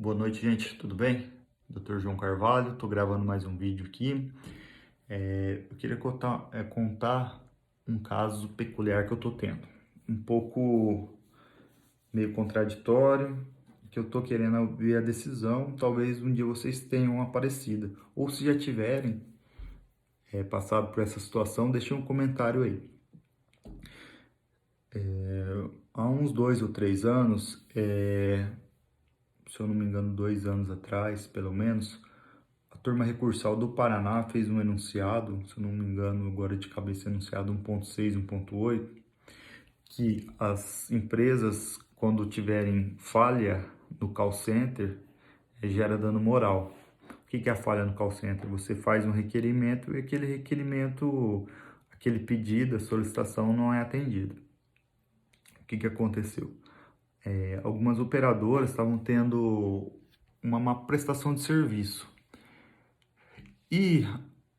Boa noite, gente. Tudo bem? Dr. João Carvalho, estou gravando mais um vídeo aqui. Eu queria contar um caso peculiar que eu estou tendo. Um pouco meio contraditório, que eu estou querendo ver a decisão. Talvez um dia vocês tenham uma parecida. Ou se já tiverem passado por essa situação, deixem um comentário aí. Há uns 2 ou 3 anos, se eu não me engano, 2 anos atrás, pelo menos, a turma recursal do Paraná fez um enunciado, se eu não me engano, agora de cabeça enunciado 1.6, 1.8, que as empresas, quando tiverem falha no call center, gera dano moral. O que é a falha no call center? Você faz um requerimento e aquele requerimento, aquele pedido, a solicitação não é atendido. O que aconteceu? Algumas operadoras estavam tendo uma má prestação de serviço. E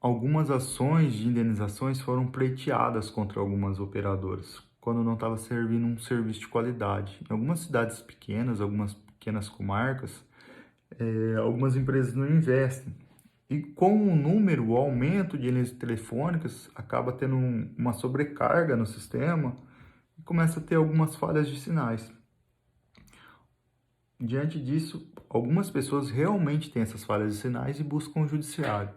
algumas ações de indenizações foram pleiteadas contra algumas operadoras, quando não estava servindo um serviço de qualidade. Em algumas cidades pequenas, algumas pequenas comarcas, algumas empresas não investem. E com o aumento de linhas telefônicas, acaba tendo uma sobrecarga no sistema e começa a ter algumas falhas de sinais. Diante disso, algumas pessoas realmente têm essas falhas de sinais e buscam o judiciário.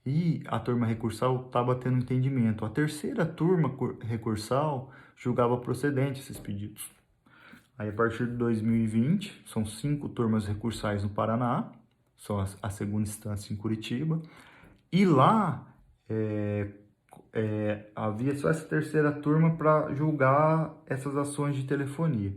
E a turma recursal estava tendo entendimento. A terceira turma recursal julgava procedente esses pedidos. Aí, a partir de 2020, são 5 turmas recursais no Paraná, são a segunda instância em Curitiba. E lá havia só essa terceira turma para julgar essas ações de telefonia.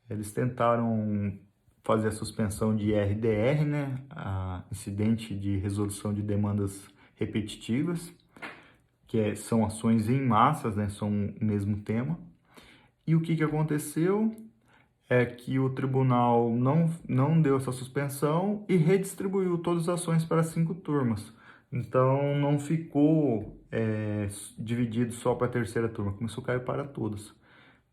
Eles tentaram fazer a suspensão de RDR, né, a incidente de resolução de demandas repetitivas, são ações em massas, né, são o mesmo tema. E o que aconteceu é que o tribunal não deu essa suspensão e redistribuiu todas as ações para 5 turmas. Então, não ficou dividido só para a terceira turma, começou a cair para todas.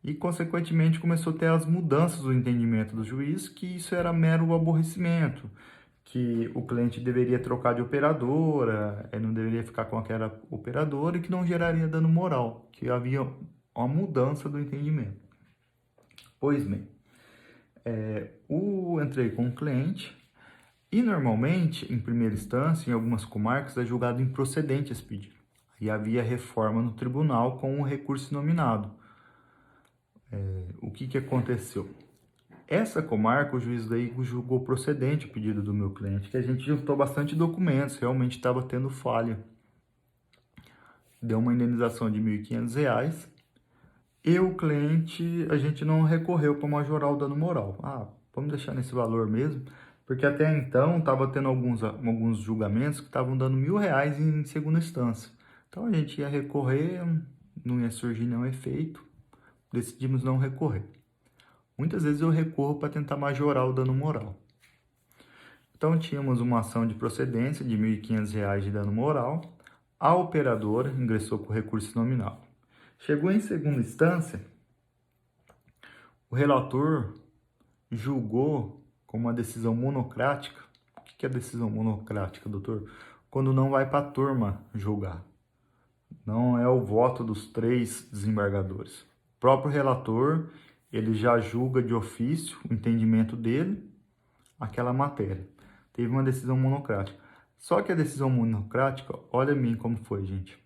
E, consequentemente, começou a ter as mudanças do entendimento do juiz, que isso era mero aborrecimento, que o cliente deveria trocar de operadora, não deveria ficar com aquela operadora e que não geraria dano moral, que havia uma mudança do entendimento. Pois bem, entrei com o cliente e, normalmente, em primeira instância, em algumas comarcas, é julgado improcedente esse pedido. E havia reforma no tribunal com o recurso nominado. O que aconteceu? Essa comarca, o juiz daí julgou procedente o pedido do meu cliente, que a gente juntou bastante documentos, realmente estava tendo falha. Deu uma indenização de R$ 1.500 e o cliente, a gente não recorreu para majorar o dano moral. Vamos deixar nesse valor mesmo, porque até então estava tendo alguns julgamentos que estavam dando R$ 1.000 em segunda instância. Então a gente ia recorrer, não ia surgir nenhum efeito, decidimos não recorrer. Muitas vezes eu recorro para tentar majorar o dano moral. Então, tínhamos uma ação de procedência de R$ 1.500 de dano moral. A operadora ingressou com recurso nominal. Chegou em segunda instância, o relator julgou com uma decisão monocrática. O que é decisão monocrática, doutor? Quando não vai para a turma julgar. Não é o voto dos 3 desembargadores. O próprio relator, ele já julga de ofício o entendimento dele, aquela matéria. Teve uma decisão monocrática. Só que a decisão monocrática, olha a mim como foi, gente.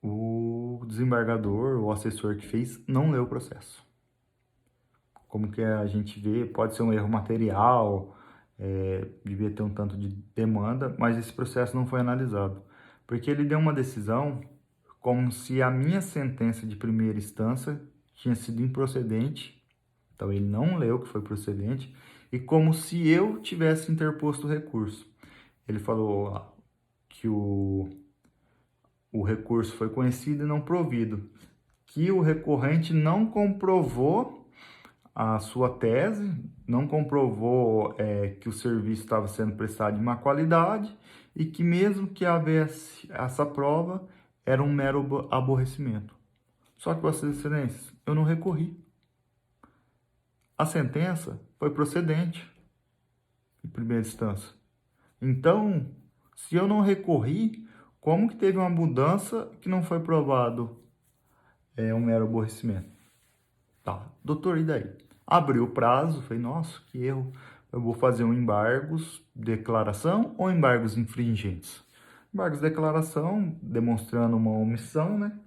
O desembargador, o assessor que fez, não leu o processo. Como que a gente vê, pode ser um erro material, devia ter um tanto de demanda, mas esse processo não foi analisado. Porque ele deu uma decisão como se a minha sentença de primeira instância tinha sido improcedente, então ele não leu que foi procedente, e como se eu tivesse interposto o recurso. Ele falou que o recurso foi conhecido e não provido, que o recorrente não comprovou a sua tese, não comprovou que o serviço estava sendo prestado de má qualidade e que mesmo que houvesse essa prova, era um mero aborrecimento. Só que, Vossas Excelências, eu não recorri. A sentença foi procedente. primeira instância. Então, se eu não recorri, como que teve uma mudança que não foi provado um mero aborrecimento? Tá, doutor, e daí? Abriu o prazo, falei, nossa, que erro. Eu vou fazer um embargos declaração ou embargos infringentes? Embargos declaração, demonstrando uma omissão, né?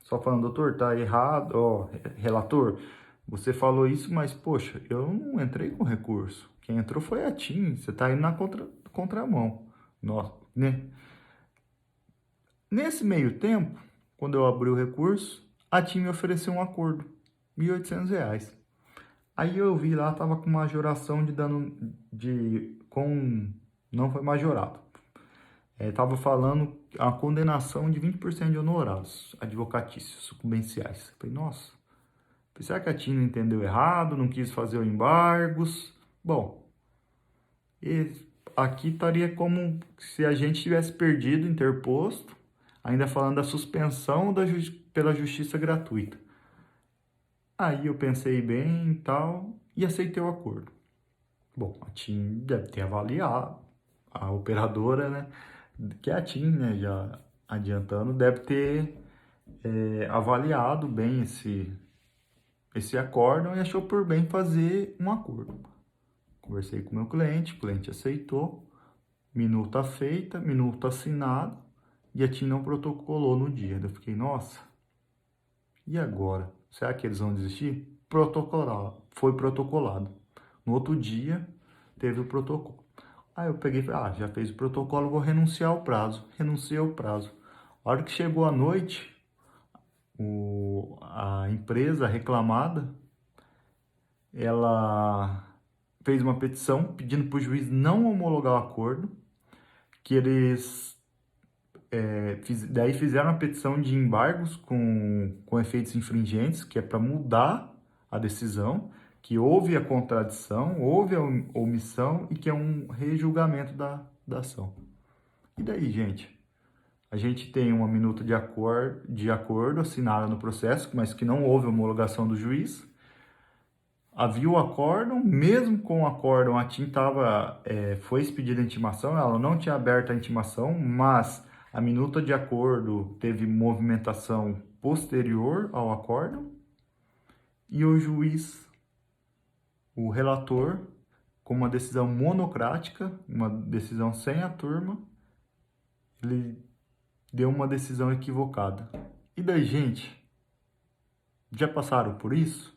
Só falando, doutor, tá errado, ó, relator, você falou isso, mas, poxa, eu não entrei com recurso. Quem entrou foi a TIM, você tá indo na contramão. Nossa, né? Nesse meio tempo, quando eu abri o recurso, a TIM me ofereceu um acordo, R$ 1.800. Aí eu vi lá, tava com majoração de dano não foi majorado. Tava falando a condenação de 20% de honorários advocatícios, sucumbenciais. Falei, nossa, será que a TIM não entendeu errado, não quis fazer o embargos? Bom, aqui estaria como se a gente tivesse perdido, interposto, ainda falando da suspensão pela justiça gratuita. Aí eu pensei bem e tal, e aceitei o acordo. Bom, a TIM deve ter avaliado, a operadora, né, que é a TIM, né, já adiantando, deve ter avaliado bem esse acórdão e achou por bem fazer um acordo. Conversei com o meu cliente, o cliente aceitou, minuta feita, minuta assinado, e a TIM não protocolou no dia. Eu fiquei, nossa, e agora? Será que eles vão desistir? Foi protocolado. No outro dia, teve o protocolo. Aí eu peguei e falei, já fez o protocolo, vou renunciar ao prazo. Renunciei ao prazo. A hora que chegou a noite, a empresa reclamada, ela fez uma petição pedindo para o juiz não homologar o acordo, que eles daí fizeram a petição de embargos com efeitos infringentes, que é para mudar a decisão, que houve a contradição, houve a omissão e que é um rejulgamento da ação. E daí, gente? A gente tem uma minuta de acordo assinada no processo, mas que não houve homologação do juiz. Havia o acórdão, mesmo com o acórdão, a TIM foi expedida a intimação, ela não tinha aberto a intimação, mas a minuta de acordo teve movimentação posterior ao acórdão, e o juiz, o relator, com uma decisão monocrática, uma decisão sem a turma, ele deu uma decisão equivocada. E daí, gente, já passaram por isso?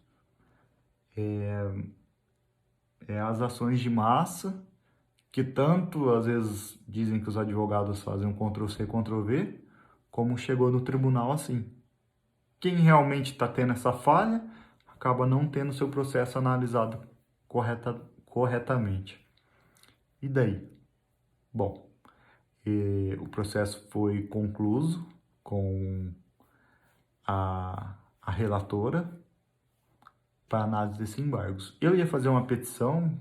As ações de massa, que tanto às vezes dizem que os advogados fazem um Ctrl-C, Ctrl-V, como chegou no tribunal assim. Quem realmente está tendo essa falha, acaba não tendo seu processo analisado corretamente. E daí? Bom, o processo foi concluído com a relatora para análise desses embargos. Eu ia fazer uma petição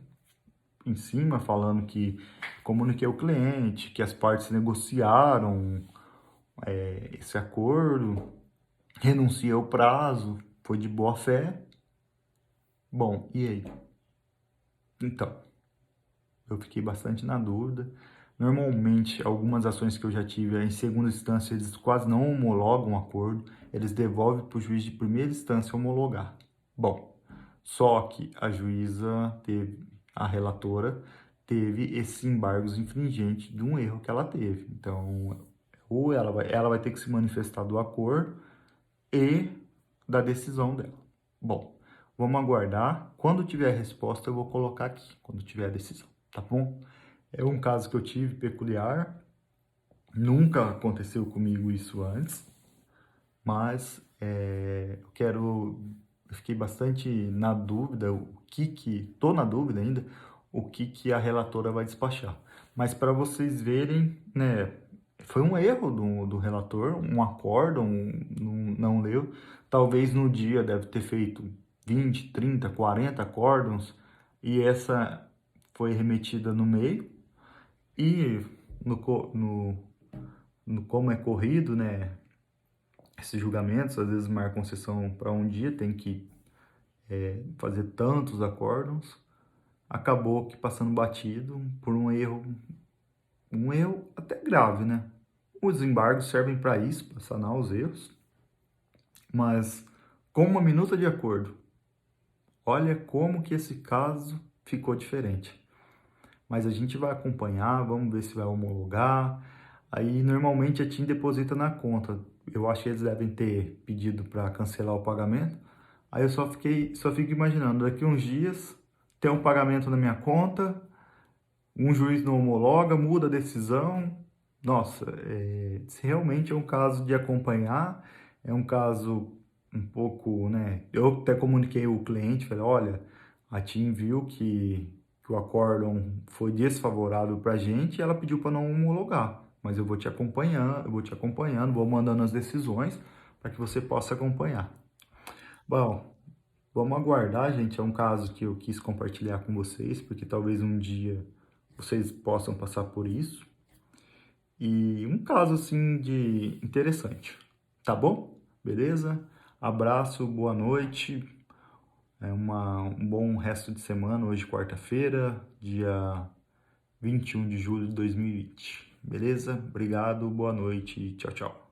em cima, falando que comuniquei ao cliente, que as partes negociaram esse acordo, renunciei ao prazo, foi de boa fé. Bom, e aí? Então, eu fiquei bastante na dúvida. Normalmente, algumas ações que eu já tive em segunda instância, eles quase não homologam o acordo, eles devolvem para o juiz de primeira instância homologar. Bom, só que a relatora teve esses embargos infringentes de um erro que ela teve. Então, ou ela vai ter que se manifestar do acordo e da decisão dela. Bom, vamos aguardar. Quando tiver a resposta, eu vou colocar aqui, quando tiver a decisão, tá bom? É um caso que eu tive peculiar, nunca aconteceu comigo isso antes, mas eu fiquei bastante na dúvida, tô na dúvida ainda, o que a relatora vai despachar. Mas para vocês verem, né, foi um erro do relator, um acórdão, não leu. Talvez no dia deve ter feito 20, 30, 40 acórdãos e essa foi remetida no meio. E no como é corrido, né, esses julgamentos, às vezes marcam sessão para um dia, tem que fazer tantos acórdãos. acabou que passando batido por um erro até grave, né? Os embargos servem para isso, para sanar os erros, mas com uma minuta de acordo, olha como que esse caso ficou diferente. Mas a gente vai acompanhar, vamos ver se vai homologar. Aí normalmente a TIM deposita na conta. Eu acho que eles devem ter pedido para cancelar o pagamento. Aí eu só fico imaginando, daqui uns dias tem um pagamento na minha conta, um juiz não homologa, muda a decisão. Nossa, realmente é um caso de acompanhar, é um caso um pouco, né? Eu até comuniquei o cliente, falei, olha, a TIM viu que o acórdão foi desfavorável para a gente e ela pediu para não homologar, mas eu vou te acompanhando, vou mandando as decisões para que você possa acompanhar. Bom, vamos aguardar, gente. É um caso que eu quis compartilhar com vocês, porque talvez um dia vocês possam passar por isso. E um caso assim de interessante, tá bom? Beleza? Abraço, boa noite. Um bom resto de semana, hoje quarta-feira, dia 21 de julho de 2020. Beleza? Obrigado, boa noite, tchau, tchau.